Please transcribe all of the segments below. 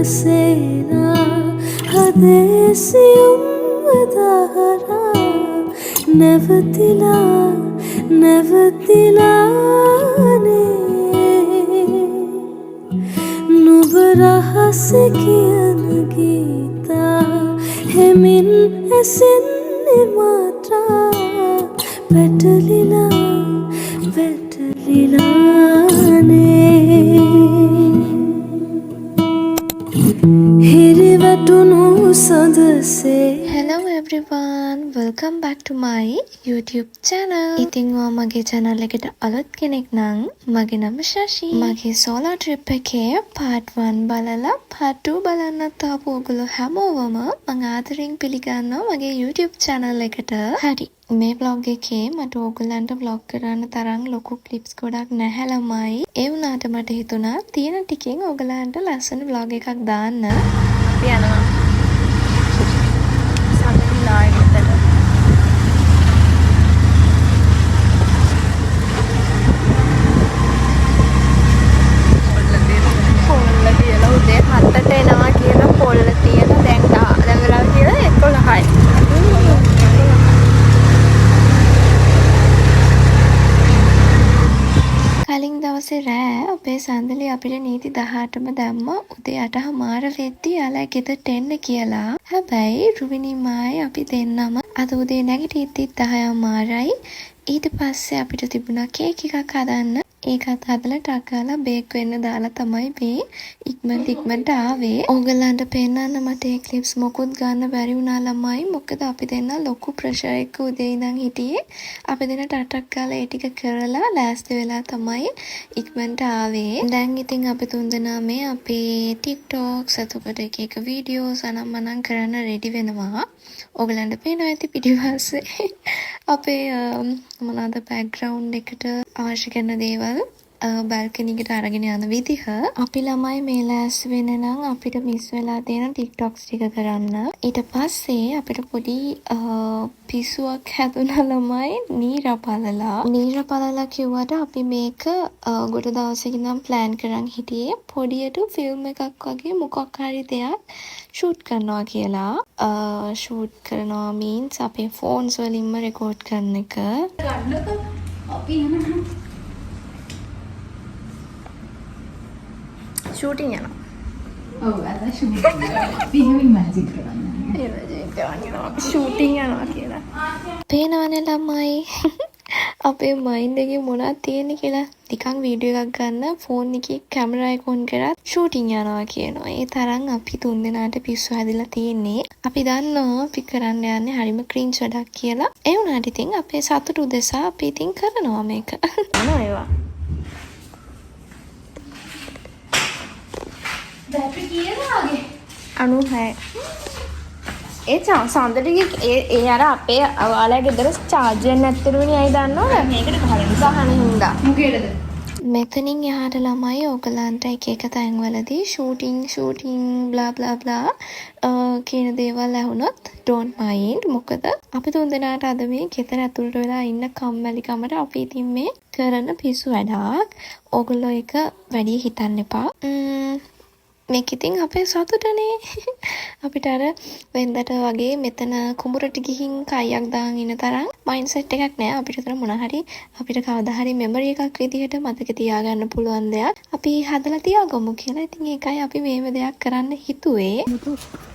සේනා හදේසියුම් වදාහරා නැවතිලා නැවතිලානේ නුඹ රහස කියන ගීතා හෙමින් ඇසෙන්නේ මාත්‍රා පැටලිලා පැටලිලානේ හිරිවැටුණු සඳසේ Hello everyone, welcome back to my YouTube channel. ඉතින් ඔයා මගේ channel එකට අලුත් කෙනෙක් නම් මගේ නම ශෂි. මගේ solo trip එකේ part 1 බලලා part 2 බලන්නත් ආපු ඔයගොල්ලෝ හැමෝවම මම ආදරෙන් පිළිගන්නවා මගේ YouTube channel එකට. හරි. මේ vlog එකේ මට ඔයගොල්ලන්ට vlog කරන්න තරම් ලොකු clips ගොඩක් නැහැ ළමයි. ඒ වුණාට මට හිතුණා තියෙන ටිකෙන් ඔයගොල්ලන්ට ලස්සන vlog එකක් දාන්න. අපි යනවා. කලින් දවසේ රෑ අපේ සඳලි අපිට නීති 18ම දැම්මා උදේ 8:00 වෙද්දි යාලා ගෙදරට එන්න කියලා. හැබැයි රුවිනි මායි අපි දෙන්නම අද උදේ නැගිටිද්දි 10:00යි. ඊට පස්සේ අපිට තිබුණා කේක් එකක් හදන්න. ඒකත් හදලා ටක් ගාලා බේක් වෙන්න දාලා තමයි මේ ඉක්මනට ආවේ. ඕගලන්ට පෙන්නන්න මට ඒ ක්ලිප්ස් මොකුත් ගන්න බැරි වුණා ළමයි. මොකද අපි දෙන්න ලොකු ප්‍රෙෂර් එක උදේ ඉඳන් හිටියේ. අපි දෙන්න ටක් ගාලා ඒ ටික කරලා ලෑස්ති වෙලා තමයි ඉක්මනට ආවේ. දැන් ඉතින් අපි තුන්දෙනා මේ අපේ TikToks එතකොට එක වීඩියෝස් අනම්මනම් කරන්න රෙඩි වෙනවා. ඕගලන්ට පේනවා ඇති පිටිපස්සේ අපේ මොනවාද බෑග්ග්‍රවුන්ඩ් එකට අවශ්‍ය කරන දේවල් බල්කනි එකට අරගෙන යන විදිහ. අපි ළමයි මේ ලෑස්ති වෙන්න නම් අපිට මිස් වෙලා තියෙන TikToks ටික කරන්න. ඊට පස්සේ අපිට පොඩි පිස්සුවක් හැදුනා ළමයි නීරපලලා කිව්වට අපි මේක ගොඩ දවසක ඉඳන් ප්ලෑන් කරන් හිටියේ පොඩියට ෆිල්ම් එකක් වගේ මොකක් හරි දෙයක් ෂූට් කරනවා කියලා. ෂූට් කරනවා මීන්ස් අපේ ෆෝන්ස් වලින්ම රෙකෝඩ් කරන එක. අපි යනවා ෂූටින් යනවා. ඔව් අද ෂූටින් අපි එහෙම ඉමැජින් කරන්නේ. ෂූටින් යනවා කියලා. පේනවනේ ළමයි. අපේ මයින්ඩ් එකේ මොනවද තියෙන්නේ කියලා නිකන් වීඩියෝ එකක් ගන්න ෆෝන් එකේ කැමරා එක ඔන් කරලා ෂූටින් යනවා කියනවා. ඒ තරම් අපි තුන්දෙනාට පිස්සු හැදිලා තියෙන්නේ. අපි දන්නවා අපි කරන්න යන්නේ හරිම ක්‍රින්ජ් වැඩක් කියලා. ඒ වුණාට ඉතින් අපේ සතුටු උදෙසා අපි ඉතින් කරනවා මේක. මොනවා ඒවා? බැටරි කීයදාගේ? 96. ඒ සඳලිගේ ඒ අර අපේ ඔයාලා ගෙදර චාර්ජර් නැතිරුනේ ඇයි දන්නවද? මේකට ගහන හින්දා. මොකේද? මෙතනින් එහාට ළමයි ඕගලන්ට එක තැන්වලදී ෂූටින් බ්ලා බ්ලා බ්ලා කියන දේවල් ඇහුනොත් don't mind. මොකද අපි තුන්දෙනාට අද මේ ගෙදර ඇතුළට වෙලා ඉන්න කම්මැලිකමට අපි ඉතින් මේ කරන පිස්සු වැඩක්. ඕගොල්ලෝ එක වැඩි හිතන්න එපා. මේක ඉතින් අපේ සතුටනේ. අපිට අර වෙන්දට වගේ මෙතන කුඹුරට ගිහින් කයියක් දාන් ඉන්න තරම් මයින්ඩ්සෙට් එකක් නෑ. අපිට තර මොන හරි අපිට කවදා හරි මෙමරි එකක් විදිහට මතක තියාගන්න පුළුවන් දෙයක් අපි හදලා තියාගමු කියලා. ඉතින් ඒකයි අපි මේව දෙයක් කරන්න හිතුවේ.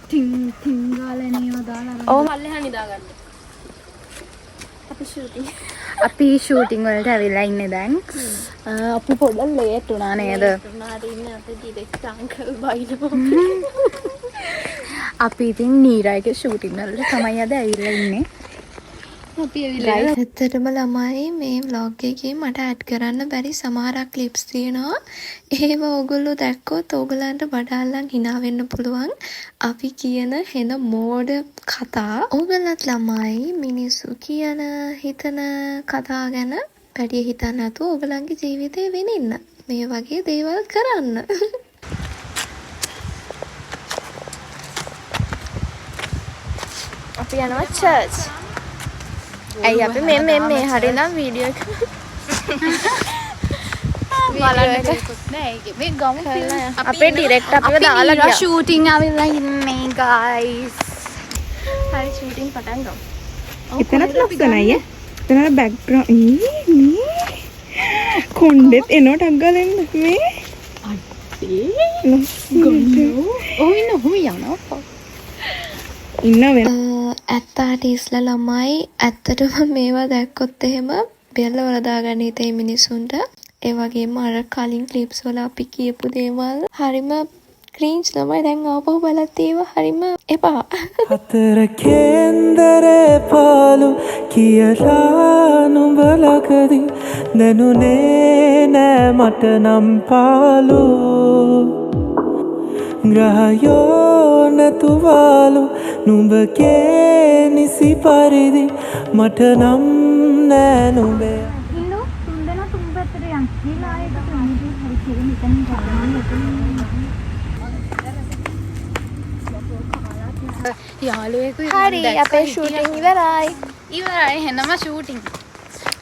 ටින් ගාලේනියව දාලා. ඔව් පල්ලෙහා නිදාගන්න. අපි ෂූටින් වලට ඇවිල්ලා ඉන්නේ දැන්. අපි පොඩ්ඩක් ලේට් වුණා නේද? අපි ඉතින් නීරාගේ ෂූටින් වලට තමයි අද ඇවිල්ලා ඉන්නේ. ඇත්තටම ළමයි මේ vlog එකේ මට ඇඩ් කරන්න බැරි සමහරක් ක්ලිප්ස් තියෙනවා. ඒව ඕගොල්ලෝ දැක්කොත් ඕගලන්ට බඩල්ලන් hina වෙන්න පුළුවන්. අපි කියන හෙන මෝඩ කතා. ඕගලත් ළමයි මිනිස්සු කියන හිතන කතා ගැන වැඩි හිතන්න නැතුව ඕගලන්ගේ ජීවිතේ වෙනින්න. මේ වගේ දේවල් කරන්න. අපි යනවා චර්ච්. ඇයි අපි මේ හරිනම් වීඩියෝ එක අපේ ඩිරෙක්ටර් අපිව දාලා ගියා. ෂූටින් ආවිල්ලා ඉන්නේ guys. හරි ෂූටින් පටන් ගමු. එතනත් ලස්සනයි. එතන බෑග්ග්‍රවුන්ඩ් මේ කොණ්ඩෙත් එනවා ටක් ගාලා එන්න මේ. ඉන්න වෙන ඇත්තාට ඉස්ලා ළමයි ඇත්තටම මේවා දැක්කොත් එහෙම බෙල්ල වලදා ගන්න හිතේ මිනිසුන්ට. ඒ වගේම අර කලින් ක්ලිප්ස් වල අපි කියපු දේවල් හරිම ක්‍රින්ජ් තමයි දැන් ආපහු බලත් ඒවා හරිම එපා. හතර කේන්දරේ පාලු කියලා නුඹ ළඟදී දැනුනේ නෑ මට නම් පාලු ග්‍රහයෝ නැතුවාලු නුඹගේ නිසි පරිදි මට නම් නෑ නුඹේ හරි අපේ ෂූටින් ඉවරයි. එහෙනම ෂූටින්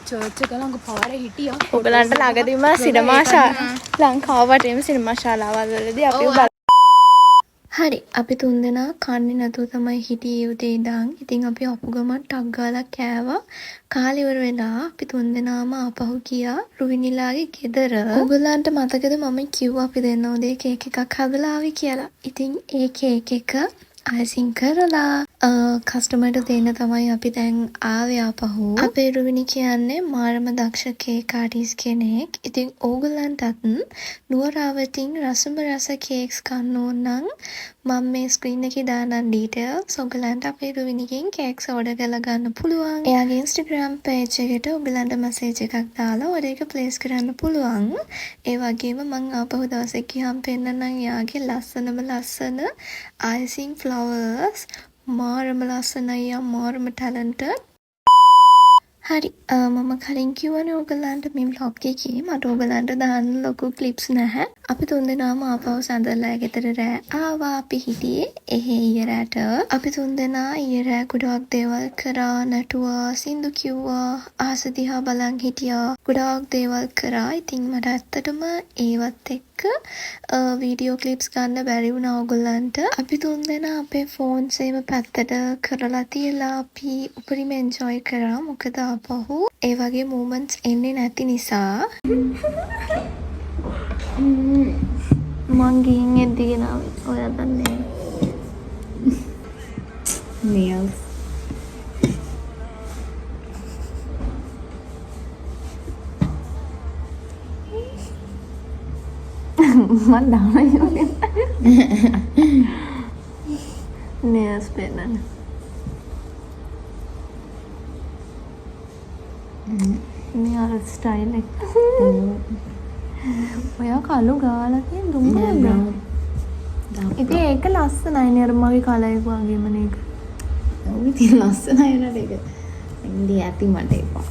චර්ච් එක ළඟ පාරේ හිටියා. ඔයගලන්ට ළඟදීම සිනමා ලංකාවටම සිනමා ශාලාවල් වලදී අපි හරි අපි තුන්දෙනා කන්නේ නැතුව තමයි හිටියේ උදේ ඉඳන්. ඉතින් අපි අපු ගමන් ටක් ගාලා කෑවා. කාලේ ඉවර වෙලා අපි තුන්දෙනාම ආපහු ගියා රුවිනිලාගේ ගෙදර. ඔයගලන්ට මතකද මම කිව්වා අපි දෙන්න උදේ කේක් එකක් හදලා ආවි කියලා. ඉතින් ඒ කේක් එක අයිසිං කරලා කස්ටමර්ට දෙන්න තමයි අපි දැන් ආවේ ආපහු. අපේ රුවිනි කියන්නේ මාරම දක්ෂ කේක් ආටිස්ට් කෙනෙක්. ඉතින් ඕගොල්ලන්ටත් නුවරාවතින් රසම රස කේක්ස් කන්න ඕන නම් මම මේ ස්ක්‍රීන් එකේ දාන්නම් ඩීටේල්ස්. ඔයගලන්ට අපේ රුවිනිගෙන් කේක්ස් ඕඩර් කරලා ගන්න පුළුවන්. එයාගේ Instagram page එකට ඔයගලන්ට මැසේජ් එකක් දාලා ඕඩර් එක ප්ලේස් කරන්න පුළුවන්. ඒ වගේම මම ආපහු දවසක් ගියාම පෙන්නන්නම් එයාගේ ලස්සන icing flowers මාරම ලස්සනයි මාරම ටැලන්ටඩ්. හරි මම කලින් කිව්වනේ ඔයගලන්ට මේ vlog එකේ මට ඔයගලන්ට දාන්න ලොකු ක්ලිප්ස් නැහැ. අපි තුන්දෙනාම ආපහු සඳල්ලා ගෙදර රෑ ආවා. අපි හිටියේ එහෙ ඊයරට. අපි තුන්දෙනා ඊයරෑ ගොඩාක් දේවල් කරා, නටුවා, සින්දු කිව්වා, ආස දිහා බලන් හිටියා. ගොඩාක් දේවල් කරා. ඉතින් මට ඇත්තටම ඒවත් එක්ක වීඩියෝ ක්ලිප්ස් ගන්න බැරි වුණා ඔයගලන්ට. අපි තුන්දෙනා අපේ ෆෝන්ස් එකම පැත්තට කරලා තියලා අපි උපරිම එන්ජොයි කරා. මොකද ආපහු ඒ වගේ මොමන්ට්ස් එන්නේ නැති නිසා. මං ගිහින් එද්දිගෙන ආවේ. ඔයා දන්නේ nails මං දානවා nails පෙන්නන්න. මේ අර ස්ටයිල් එක. ඔයා කළු ගාලා තියෙන දුම්බරද? ඉතින් ඒක ලස්සනයි නේ අර මගේ කලර් එක වගේම නේක. ඔව් ඉතින් ලස්සනයි නේද ඒක. ඉන්දිය ඇති මට එපා.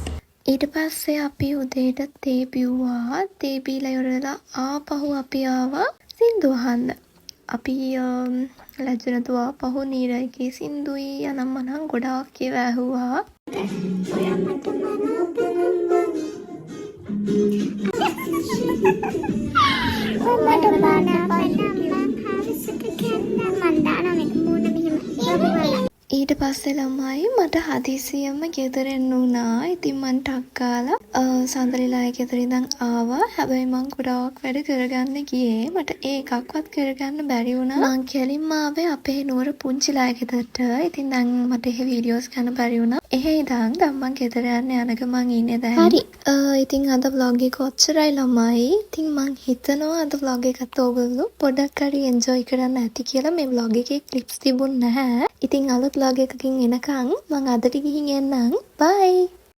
ඊට පස්සේ අපි උදේට තේ බිව්වා. තේ බීලා ඉවරලා ආපහු අපි ආවා සින්දු අහන්න. අපි ලැජ්ජනතුව ආපහු නීරයිගේ සින්දුයි අනම්මනම් ගොඩාක් ඒවා ඇහුවා. ඊට පස්සේ ළමයි මට හදිසියෙම ගෙදර එන්න වුණා. ඉතින් මං ටක් ගාලා සඳලිලාගේ ගෙදර ඉඳන් ආවා. හැබැයි මං ගොඩාක් වැඩ කරගන්න ගියේ. මට ඒකක්වත් කරගන්න බැරි වුණා. මං කෙලින්ම ආවේ අපේ නුවර පුංචිලාගේ ගෙදරට. ඉතින් දැන් මට එහෙ වීඩියෝස් ගන්න බැරි වුණා. එහෙ ඉඳන් දැන් මං ගෙදර යන්න යනක මං ඉන්නේ දැන්. හරි. ඉතින් අද vlog එක ඔච්චරයි ළමයි. ඉතින් මං හිතනවා අද vlog එකත් ඔයගොල්ලෝ පොඩක් හරි එන්ජොයි කරන්න ඇති කියලා. මේ vlog එකේ ක්ලිප්ස් තිබුණ නැහැ. ඉතින් අලුත් vlog එකකින් එනකන් මං අදට ගිහින් එන්නම්. bye.